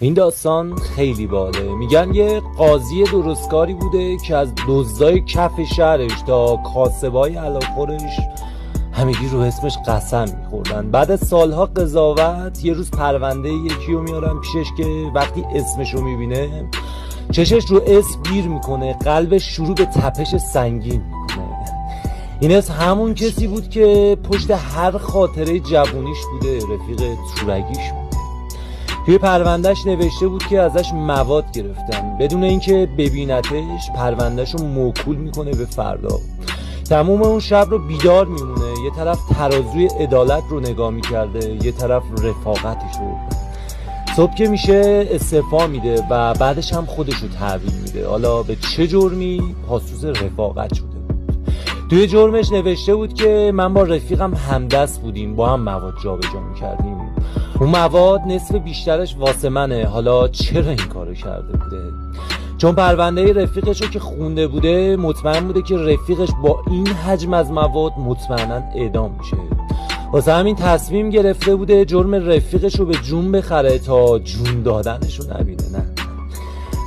این داستان خیلی باله. میگن یه قاضی درستکاری بوده که از دزدای کف شهرش تا کاسبای علاخورش همگی رو اسمش قسم میخوردن. بعد از سالها قضاوت یه روز پرونده یکی رو میارن پیشش که وقتی اسمش رو میبینه چشش رو اسم گیر میکنه، قلبش شروع به تپش سنگین میکنه. این اسم همون کسی بود که پشت هر خاطره جوونیش بوده، رفیق تورگیش بود. توی پروندهش نوشته بود که ازش مواد گرفتن، بدون اینکه ببینتش پروندهش رو موکول میکنه به فردا. تموم اون شب رو بیدار میمونه، یه طرف ترازوی عدالت رو نگاه میکرده، یه طرف رفاقتش رو. صبح که میشه استعفا میده و بعدش هم خودش رو تحویل میده. حالا به چه جرمی؟ پاسوز رفاقت شده بود. توی جرمش نوشته بود که من با رفیقم همدست بودیم، با هم مواد جابجا میکردیم. اون مواد نصف بیشترش واسه منه. حالا چرا این کارو کرده بوده؟ چون پرونده رفیقش رو که خونده بوده مطمئن بوده که رفیقش با این حجم از مواد مطمئنا اعدام میشه. واسه همین تصمیم گرفته بوده جرم رفیقش رو به جون بخره تا جون دادنش رو نبینه. نه،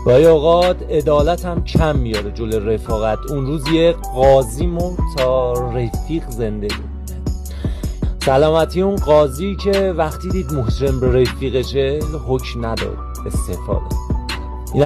گاهی اوقات عدالت هم کم میاره جلو رفاقت. اون روز یه قاضی مرد تا رفیق زنده بود. سلامتی اون قاضی که وقتی دید مجرم به رفیقشه حکم نداد، استعفا داد.